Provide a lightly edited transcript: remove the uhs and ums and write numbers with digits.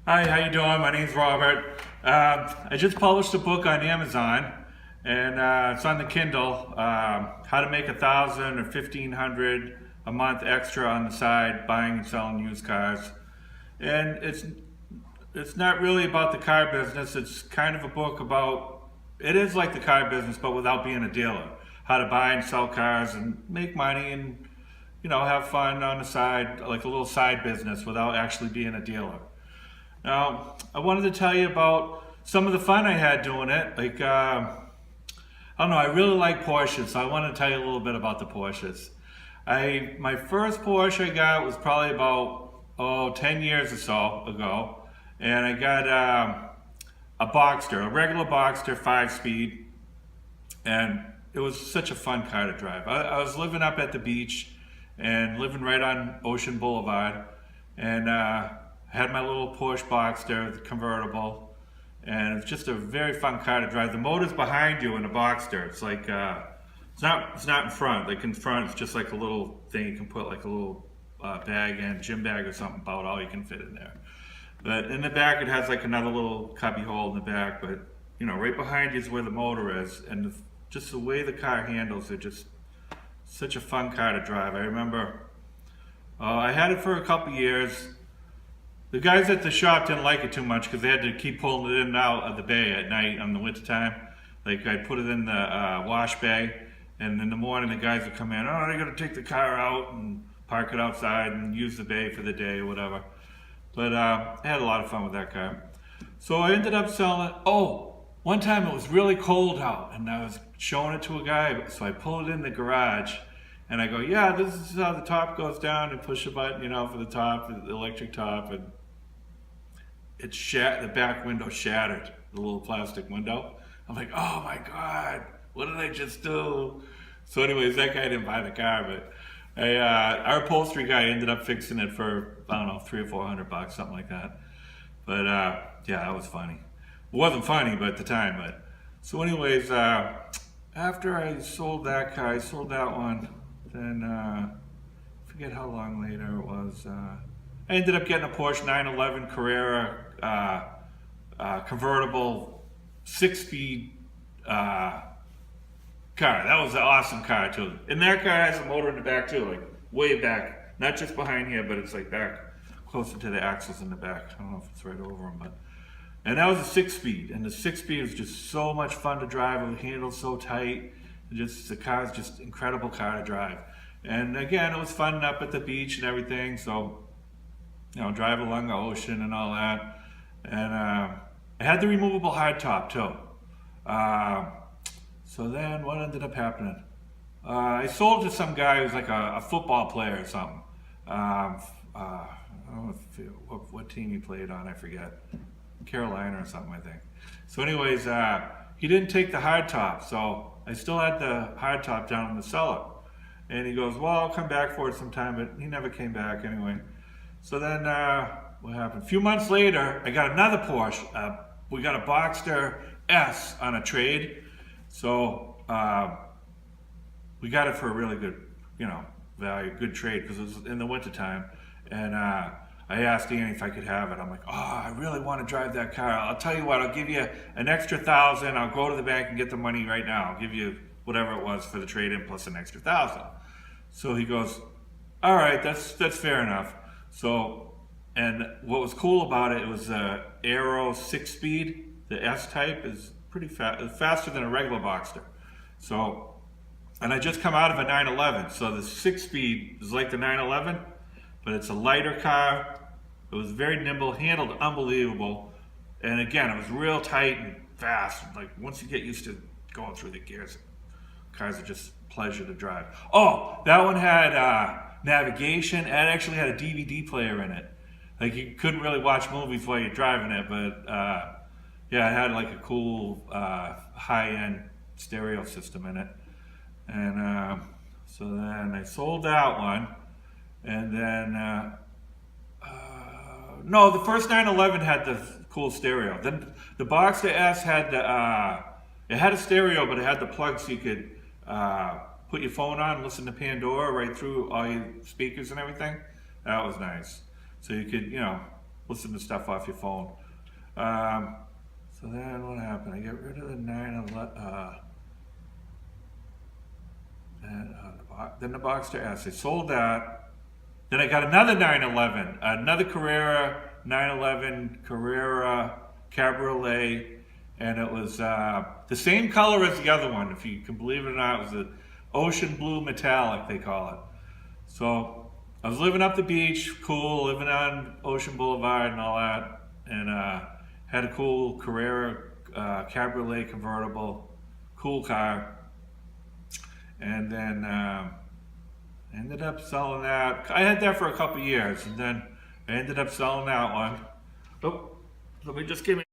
Hi, how you doing? My name's Robert. I just published a book on Amazon, and it's on the Kindle. How to make 1,000 or 1,500 a month extra on the side, buying and selling used cars. And it's not really about the car business. It's kind of a book about it is like the car business, but without being a dealer. How to buy and sell cars and make money and have fun on the side, like a little side business, without actually being a dealer. Now, I wanted to tell you about some of the fun I had doing it. I don't know, I really like Porsches, so I want to tell you a little bit about the Porsches. My first Porsche I got was probably about 10 years or so ago, and I got a Boxster, a regular Boxster 5-speed, and it was such a fun car to drive. I was living up at the beach and living right on Ocean Boulevard, and had my little Porsche Boxster, the convertible, and it's just a very fun car to drive. The motor's behind you in the Boxster. It's like it's not in front. Like in front, it's just like a little thing you can put like a little bag in, gym bag or something. About all you can fit in there. But in the back, it has like another little cubby hole in the back. But right behind you is where the motor is, and just the way the car handles it, just such a fun car to drive. I remember I had it for a couple years. The guys at the shop didn't like it too much because they had to keep pulling it in and out of the bay at night in the wintertime. Like I'd put it in the wash bay, and in the morning the guys would come in, oh, they gotta take the car out and park it outside and use the bay for the day or whatever. But I had a lot of fun with that car. So I ended up selling it. Oh, one time it was really cold out and I was showing it to a guy, so I pulled it in the garage and I go, yeah, this is how the top goes down, and push a button, for the top, the electric top, and the back window shattered, the little plastic window. I'm like, oh my God, what did I just do? So anyways, that guy didn't buy the car, but our upholstery guy ended up fixing it for, I don't know, $300 or $400, something like that. But yeah, that was funny. It wasn't funny, but at the time, so anyways, after I sold that car, I sold that one, then I forget how long later it was, I ended up getting a Porsche 911 Carrera convertible 6-speed car. That was an awesome car too. And that car has a motor in the back too, like way back. Not just behind here, but it's like back closer to the axles in the back. I don't know if it's right over them, but. And that was a 6-speed, and the 6-speed was just so much fun to drive. It handled so tight. The car is just incredible car to drive. And again, it was fun up at the beach and everything. So drive along the ocean and all that. And I had the removable hardtop too. So then what ended up happening? I sold it to some guy who's like a football player or something. I don't know what team he played on, I forget. Carolina or something, I think. So anyways, he didn't take the hardtop, so I still had the hardtop down in the cellar. And he goes, well, I'll come back for it sometime, but he never came back anyway. So then, what happened? A few months later, I got another Porsche. We got a Boxster S on a trade. So we got it for a really good, value, good trade, because it was in the wintertime. And I asked Danny if I could have it. I'm like, I really want to drive that car. I'll tell you what, I'll give you an extra 1,000. I'll go to the bank and get the money right now. I'll give you whatever it was for the trade-in plus an extra 1,000. So he goes, all right, that's fair enough. So, and what was cool about it was Aero 6-speed. The S-type is pretty fast, faster than a regular Boxster. So, and I just come out of a 911. So the 6-speed is like the 911, but it's a lighter car. It was very nimble, handled unbelievable. And again, it was real tight and fast. Like once you get used to going through the gears, cars are just a pleasure to drive. Oh, that one had navigation. It actually had a DVD player in it. Like you couldn't really watch movies while you're driving it, but yeah, it had like a cool high-end stereo system in it. And so then I sold that one. And then, no, the first 911 had the cool stereo. Then the Boxster S had it had a stereo, but it had the plug so you could put your phone on, listen to Pandora right through all your speakers and everything. That was nice. So you could, listen to stuff off your phone. So then what happened? I got rid of the 911. Then the Boxster S. I sold that. Then I got another 911, another Carrera 911 Carrera Cabriolet, and it was the same color as the other one. If you can believe it or not, it was the ocean blue metallic, they call it. So I was living up the beach, cool, living on Ocean Boulevard and all that, and had a cool Carrera Cabriolet convertible, cool car. And then ended up selling that. I had that for a couple years, and then I ended up selling that one. Oh, let me just give me